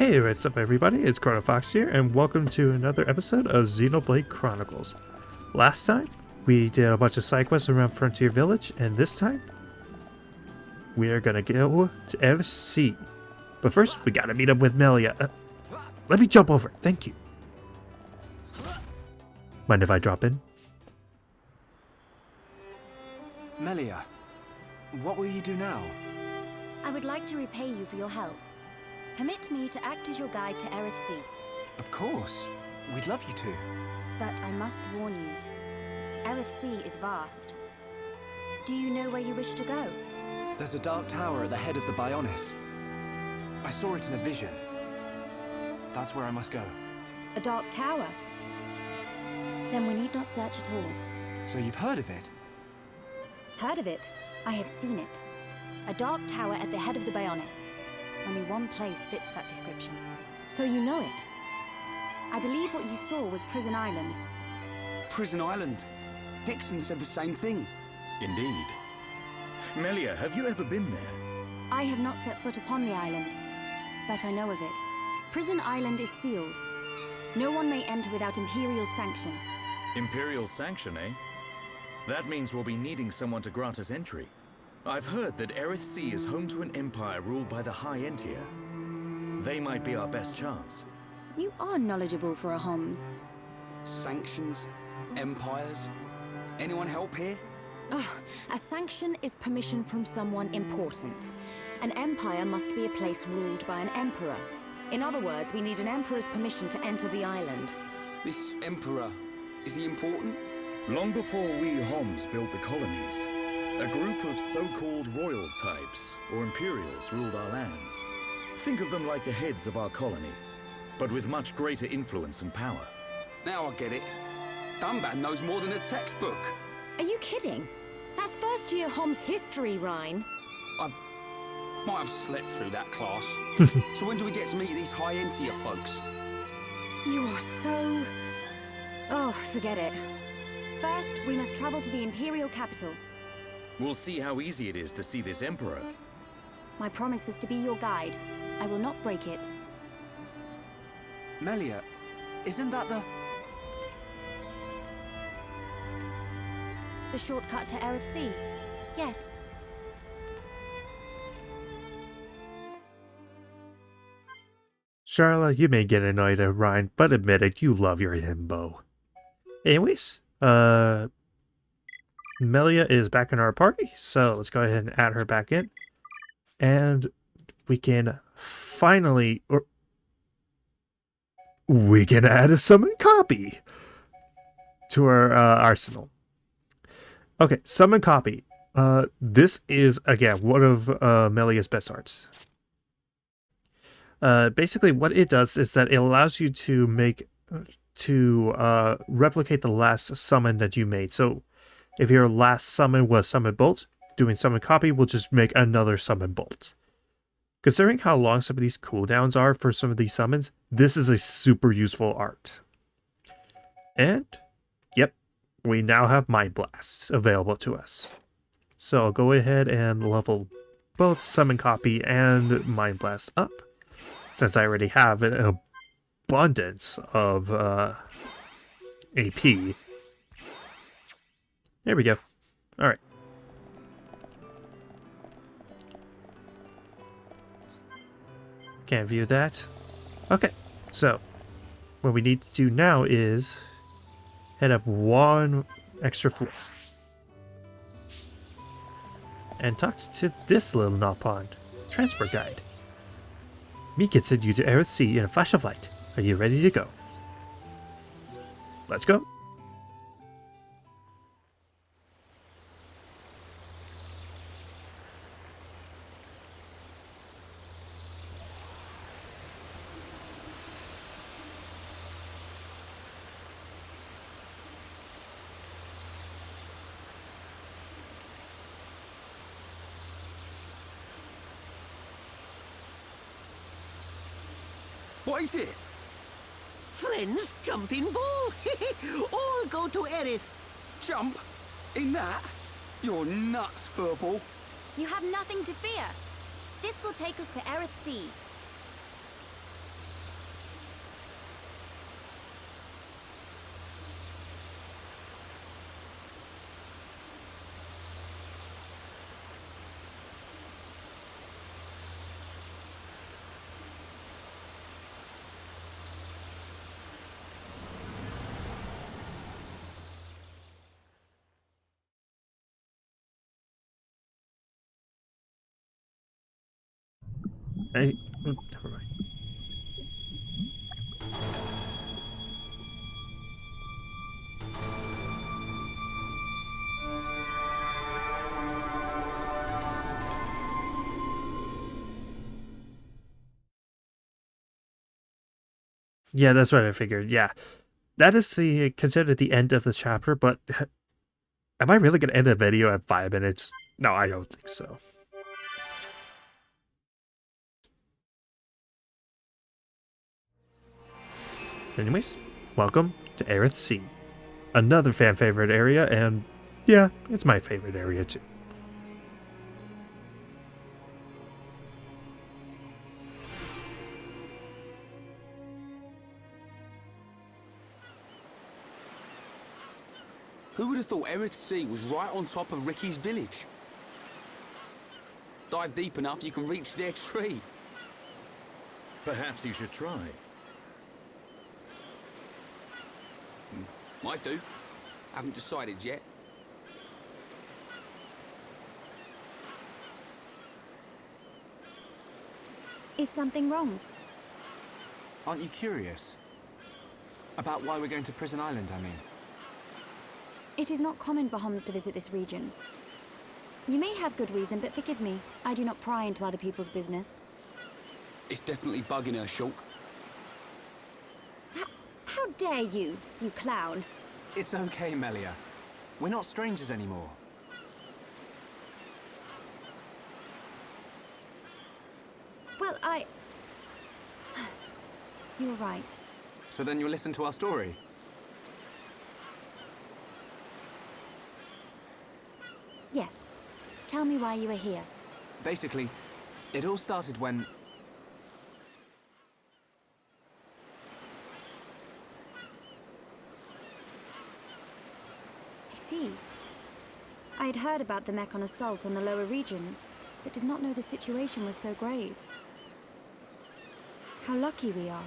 Hey, what's up everybody, it's Chronofahx here, and welcome to another episode of Xenoblade Chronicles. Last time, we did a bunch of side quests around Frontier Village, and this time, we are gonna go to Eryth. But first, we gotta meet up with Melia. Let me jump over, thank you. Mind if I drop in? Melia, what will you do now? I would like to repay you for your help. Permit me to act as your guide to Eryth. Of course. We'd love you to. But I must warn you. Eryth is vast. Do you know where you wish to go? There's a dark tower at the head of the Bionis. I saw it in a vision. That's where I must go. A dark tower? Then we need not search at all. So you've heard of it? Heard of it? I have seen it. A dark tower at the head of the Bionis. Only one place fits that description. So you know it. I believe what you saw was Prison Island. Prison Island? Dixon said the same thing. Indeed. Melia, have you ever been there? I have not set foot upon the island, but I know of it. Prison Island is sealed. No one may enter without Imperial sanction. Imperial sanction, eh? That means we'll be needing someone to grant us entry. I've heard that Eryth is home to an empire ruled by the High Entier. They might be our best chance. You are knowledgeable for a Homs. Sanctions? Empires? Anyone help here? A sanction is permission from someone important. An empire must be a place ruled by an emperor. In other words, we need an emperor's permission to enter the island. This emperor, is he important? Long before we Homs built the colonies, a group of so-called royal types, or imperials, ruled our lands. Think of them like the heads of our colony, but with much greater influence and power. Now I get it. Dunban knows more than a textbook. Are you kidding? That's first year Homs history, Rhine. I might have slept through that class. So when do we get to meet these High Entier folks? You are so... Oh, forget it. First, we must travel to the Imperial capital. We'll see how easy it is to see this emperor. My promise was to be your guide. I will not break it. Melia, isn't that the... The shortcut to Eryth? Yes. Charlotte, you may get annoyed at Ryan, but admit it, you love your himbo. Anyways, Melia is back in our party, so let's go ahead and add her back in. And we can finally... we can add a summon copy to our arsenal. Okay, summon copy. This is, again, one of Melia's best arts. Basically, what it does is that it allows you to replicate the last summon that you made. So, if your last summon was Summon Bolt, doing Summon Copy will just make another Summon Bolt. Considering how long some of these cooldowns are for some of these summons, this is a super useful art. And, yep, we now have Mind Blasts available to us. So I'll go ahead and level both Summon Copy and Mind Blast up, since I already have an abundance of AP. There we go. Alright. Can't view that. Okay, so what we need to do now is head up one extra floor and talk to this little knot pond. Transport guide. Me can send you to Eryth in a flash of light. Are you ready to go? Let's go. What is it? Friends, jumping ball. All go to Eryth. Jump? In that? You're nuts, Furball. You have nothing to fear. This will take us to Eryth. Never mind. Yeah, that's what I figured. Yeah, that is considered the end of the chapter, but am I really going to end a video at 5 minutes? No, I don't think so. Anyways, welcome to Eryth Sea. Another fan favorite area, and yeah, it's my favorite area too. Who would have thought Eryth Sea was right on top of Ricky's village? Dive deep enough, you can reach their tree. Perhaps you should try. Might do. Haven't decided yet. Is something wrong? Aren't you curious? About why we're going to Prison Island, I mean. It is not common for Homs to visit this region. You may have good reason, but forgive me. I do not pry into other people's business. It's definitely bugging her, Shulk. How dare you, you clown? It's okay, Melia. We're not strangers anymore. Well, You're right. So then you'll listen to our story? Yes. Tell me why you are here. Basically, it all started when... I see. I had heard about the Mechon assault on the lower regions, but did not know the situation was so grave. How lucky we are.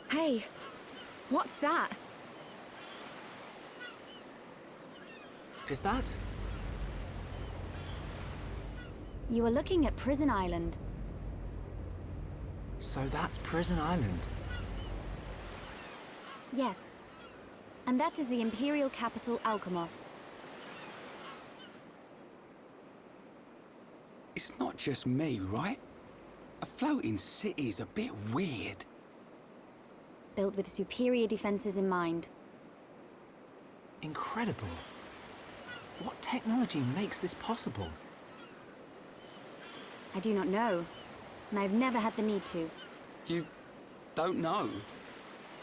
Hey! What's that? Is that? You are looking at Prison Island. So that's Prison Island. Yes. And that is the Imperial capital, Alchemoth. It's not just me, right? A floating city's a bit weird. Built with superior defenses in mind. Incredible. What technology makes this possible? I do not know, and I've never had the need to. You don't know?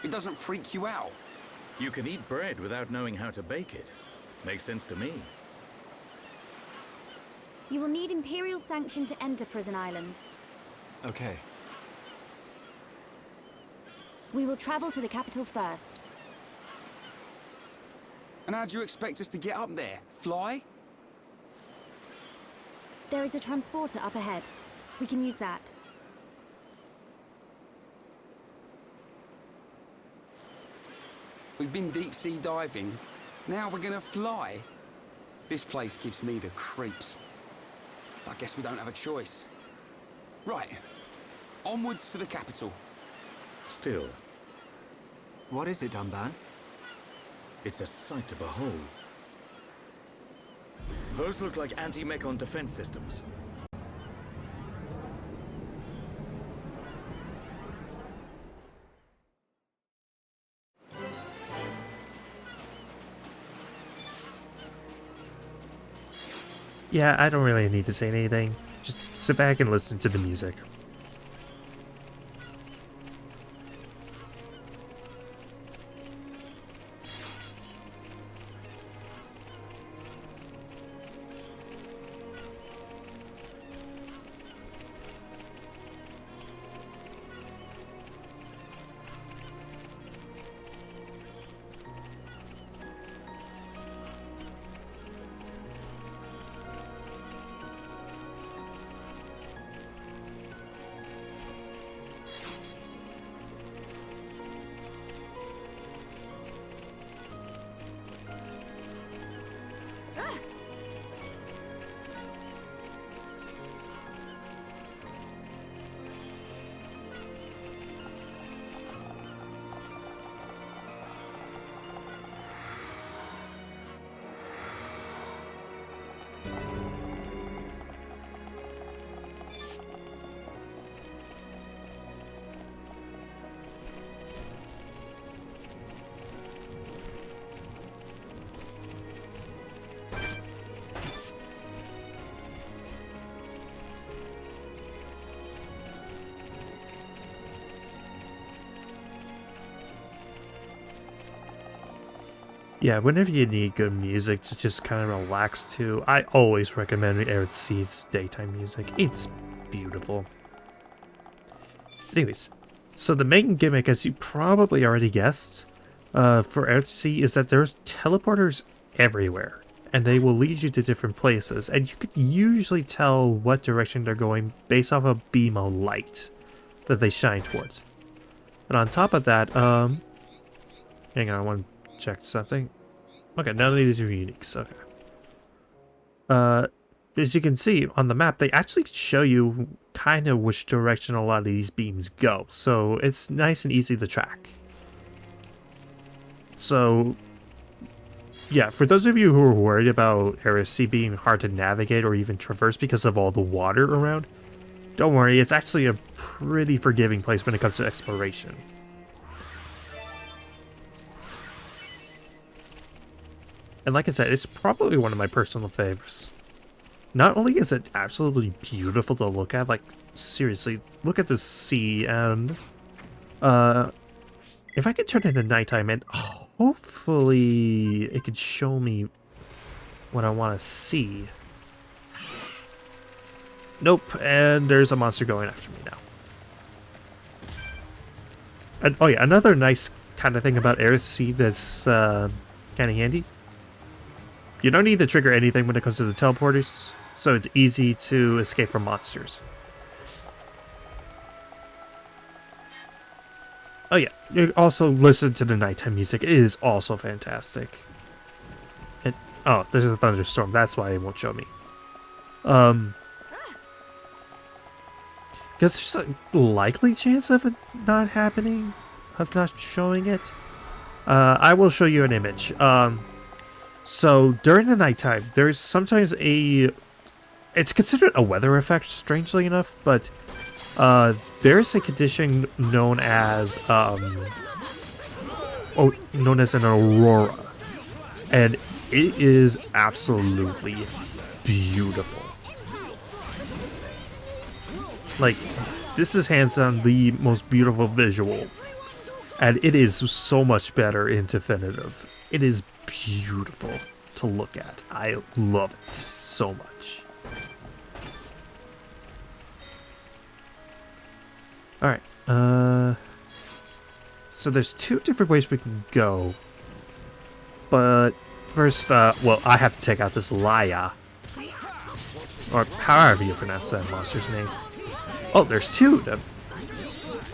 It doesn't freak you out? You can eat bread without knowing how to bake it. Makes sense to me. You will need Imperial sanction to enter Prison Island. Okay. We will travel to the capital first. And how do you expect us to get up there? Fly? There is a transporter up ahead. We can use that. We've been deep sea diving. Now we're gonna fly? This place gives me the creeps. I guess we don't have a choice. Right. Onwards to the capital. Still, What is it, Dunban? it's a sight to behold. Those look like anti-Mechon defense systems. Yeah, I don't really need to say anything. Just sit back and listen to the music. Yeah, whenever you need good music to just kind of relax to, I always recommend Eryth's daytime music. It's beautiful. Anyways, so the main gimmick, as you probably already guessed, for Eryth is that there's teleporters everywhere, and they will lead you to different places, and you could usually tell what direction they're going based off a beam of light that they shine towards. And on top of that, hang on, I want to check something. Okay, none of these are uniques. Okay. As you can see on the map, they actually show you kind of which direction a lot of these beams go, so it's nice and easy to track. So, yeah, for those of you who are worried about Eryth being hard to navigate or even traverse because of all the water around, don't worry, it's actually a pretty forgiving place when it comes to exploration. And like I said, it's probably one of my personal favorites. Not only is it absolutely beautiful to look at, like, seriously, look at this sea, and, if I could turn it into nighttime, and hopefully it could show me what I want to see. Nope, and there's a monster going after me now. And, oh yeah, another nice kind of thing about Eryth that's, kind of handy. You don't need to trigger anything when it comes to the teleporters, so it's easy to escape from monsters. Oh yeah, you also listen to the nighttime music. It is also fantastic. And, oh, there's a thunderstorm. That's why it won't show me. Because there's a likely chance of it not happening, of not showing it. I will show you an image. So during the nighttime, there's sometimes it's considered a weather effect, strangely enough, but there's a condition known as an aurora, and it is absolutely beautiful. Like, this is hands down the most beautiful visual, and it is so much better in definitive. It is beautiful to look at. I love it so much. Alright, so there's two different ways we can go. But first, well, I have to take out this Laya. Or however you pronounce that monster's name. Oh, there's two of them.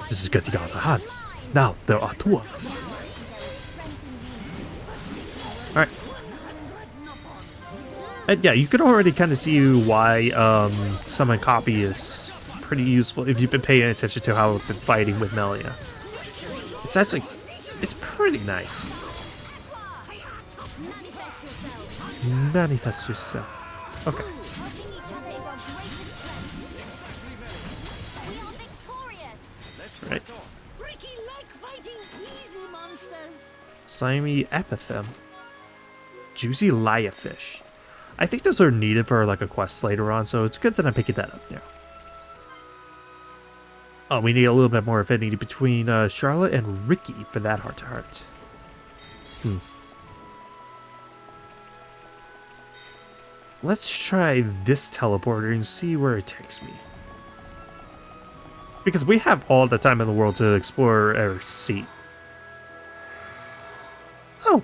This is good to go on the hand. Now, there are two of them. Alright. And yeah, you can already kind of see why Summon Copy is pretty useful if you've been paying attention to how I've been fighting with Melia. It's actually, it's pretty nice. Manifest yourself. Okay. Right. Slimy epithem. Juicy Liafish. I think those are needed for like a quest later on, so it's good that I'm picking that up now. Oh, we need a little bit more affinity between Charlotte and Ricky for that heart-to-heart. Let's try this teleporter and see where it takes me. Because we have all the time in the world to explore our seat. Oh!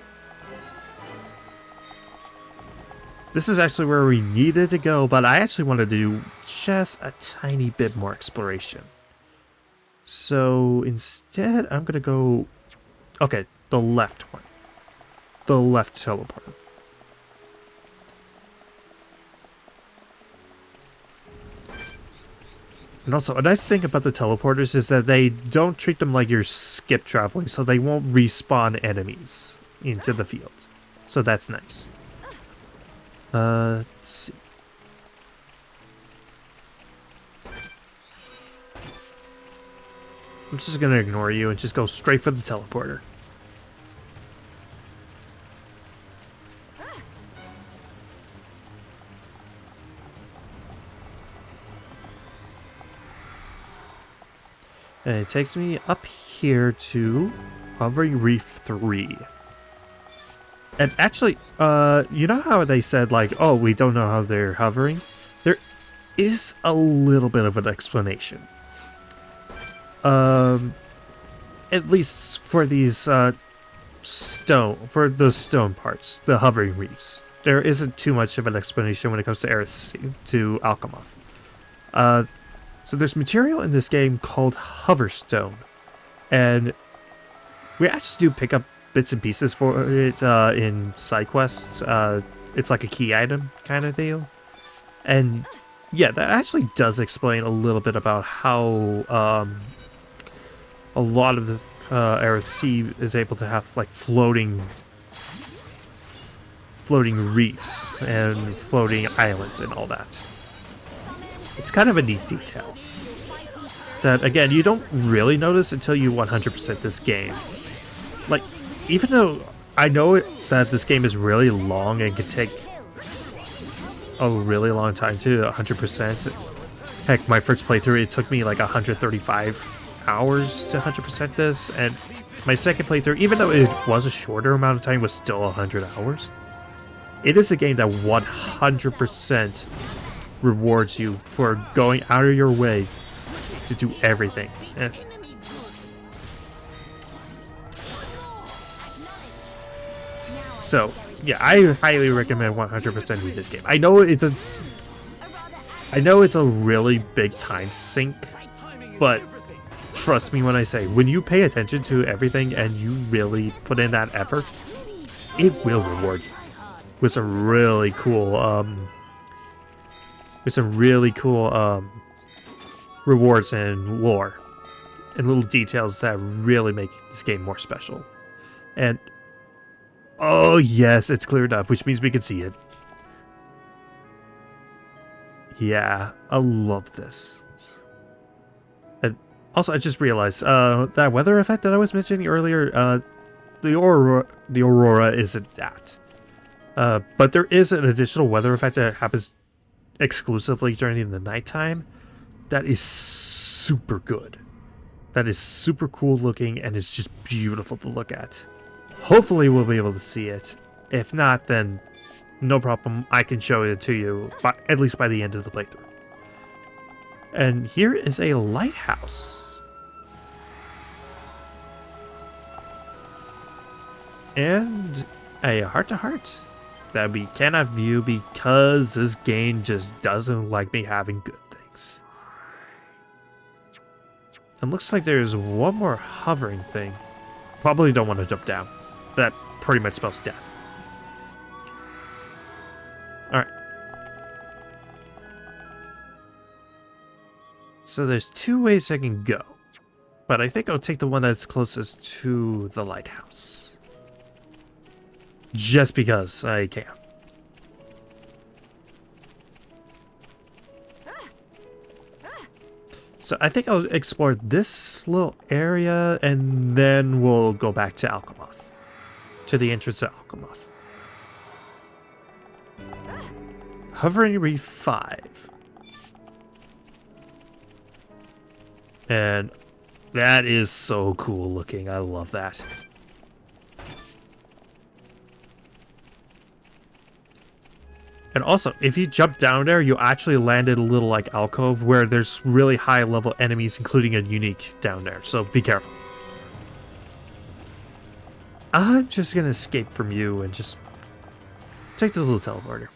This is actually where we needed to go, but I actually want to do just a tiny bit more exploration. So instead, I'm going to go... Okay, the left one. The left teleporter. And also, a nice thing about the teleporters is that they don't treat them like you're skip traveling, so they won't respawn enemies into the field. So that's nice. Let's see. I'm just gonna ignore you and just go straight for the teleporter. And it takes me up here to Hovering Reef 3. And actually, you know how they said, like, oh, we don't know how they're hovering? There is a little bit of an explanation. At least for these, for the stone parts, the hovering reefs. There isn't too much of an explanation when it comes to Eryth to Alchemoth. So there's material in this game called Hoverstone, and we actually do pick up bits and pieces for it in side quests. It's like a key item kind of deal, and yeah, that actually does explain a little bit about how a lot of the Eryth Sea is able to have like floating reefs and floating islands and all that. It's kind of a neat detail that, again, you don't really notice until you 100% this game. Like, even though I know that this game is really long and can take a really long time to 100%. Heck, my first playthrough, it took me like 135 hours to 100% this, and my second playthrough, even though it was a shorter amount of time, was still 100 hours. It is a game that 100% rewards you for going out of your way to do everything. So, yeah, I highly recommend 100% read this game. I know it's a really big time sink, but trust me when I say, when you pay attention to everything and you really put in that effort, it will reward you with some really cool rewards and lore and little details that really make this game more special. And oh yes, it's cleared up, which means we can see it. Yeah, I love this. And also, I just realized that weather effect that I was mentioning earlier, the aurora isn't that. But there is an additional weather effect that happens exclusively during the nighttime that is super good. That is super cool looking and is just beautiful to look at. Hopefully we'll be able to see it. If not, then no problem. I can show it to you, at least by the end of the playthrough. And here is a lighthouse. And a heart-to-heart that we cannot view because this game just doesn't like me having good things. It looks like there's one more hovering thing. Probably don't want to jump down. That pretty much spells death. Alright. So there's two ways I can go. But I think I'll take the one that's closest to the lighthouse. Just because I can. So I think I'll explore this little area and then we'll go back to Alchemoth. To the entrance to Alchemoth. Hovering Reef 5. And that is so cool looking. I love that. And also, if you jump down there, you actually land in a little like alcove where there's really high level enemies, including a unique down there. So be careful. I'm just gonna escape from you and just take this little teleporter.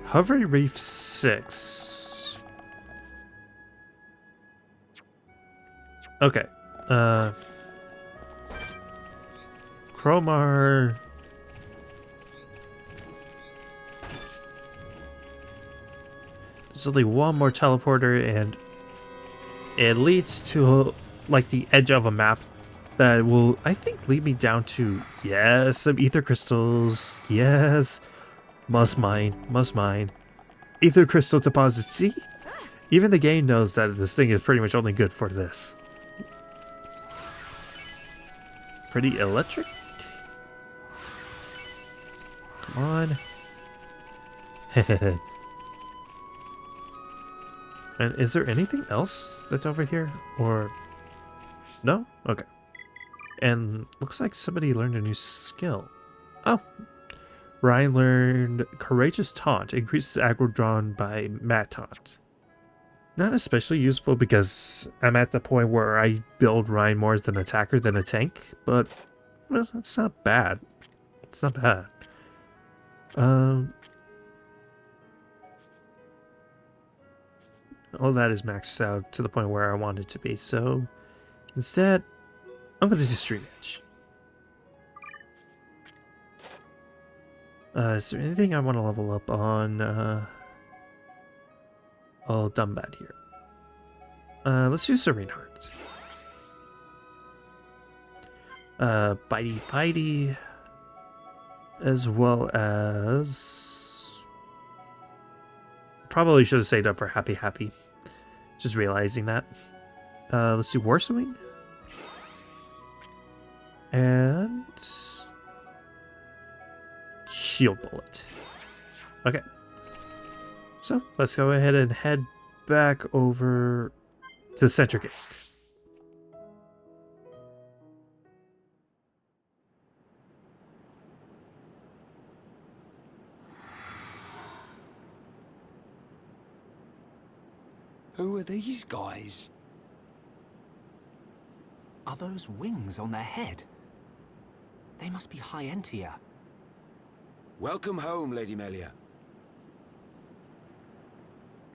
Hovering Reef 6. Okay. Chromar. There's only one more teleporter, and it leads to like the edge of a map that will, I think, lead me down to, yes, some ether crystals. Yes, must mine. Ether crystal deposit. See, even the game knows that this thing is pretty much only good for this. Pretty electric. Come on. And is there anything else that's over here? Or... no? Okay. And looks like somebody learned a new skill. Oh, Ryan learned Courageous Taunt, increases aggro drawn by Mat Taunt. Not especially useful because I'm at the point where I build Ryan more as an attacker than a tank, but well, it's not bad. It's not bad. All that is maxed out to the point where I want it to be, so instead, I'm going to do Stream Edge. Is there anything I want to level up on? Oh, dumb bad here. Let's do Serene Heart. Bitey Bitey. As well as... Probably should have saved up for Happy Happy. Just realizing that. Let's do War Swing. And... Shield Bullet. Okay. So, let's go ahead and head back over to the Center Gate. Who are these guys? Are those wings on their head? They must be High Entia. Welcome home, Lady Melia.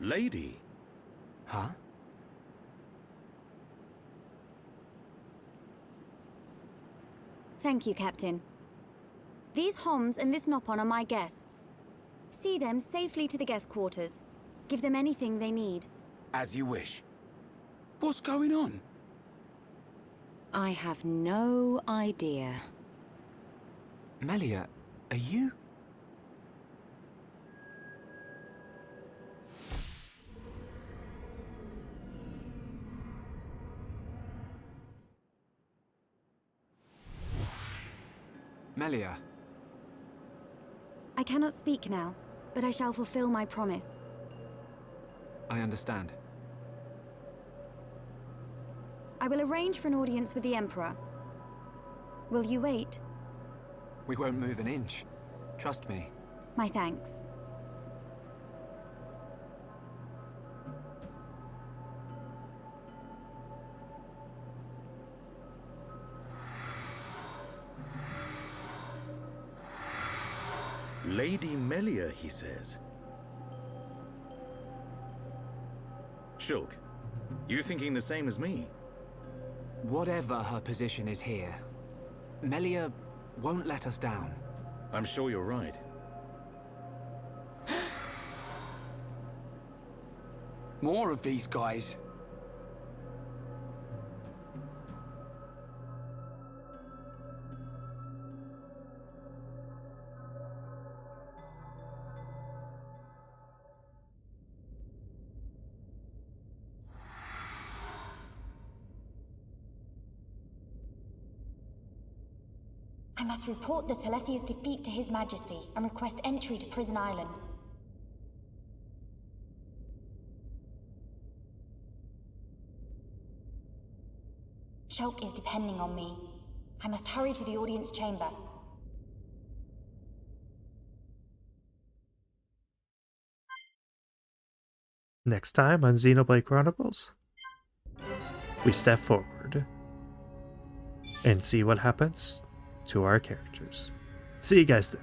Lady? Huh? Thank you, Captain. These Homs and this Nopon are my guests. See them safely to the guest quarters. Give them anything they need. As you wish. What's going on? I have no idea. Melia, are you? Melia. I cannot speak now, but I shall fulfill my promise. I understand. I will arrange for an audience with the Emperor. Will you wait? We won't move an inch. Trust me. My thanks. Lady Melia, he says. Shulk, you thinking the same as me? Whatever her position is here, Melia won't let us down. I'm sure you're right. More of these guys. I must report the Telethia's defeat to His Majesty and request entry to Prison Island. Shulk is depending on me. I must hurry to the audience chamber. Next time on Xenoblade Chronicles, we step forward and see what happens to our characters. See you guys then.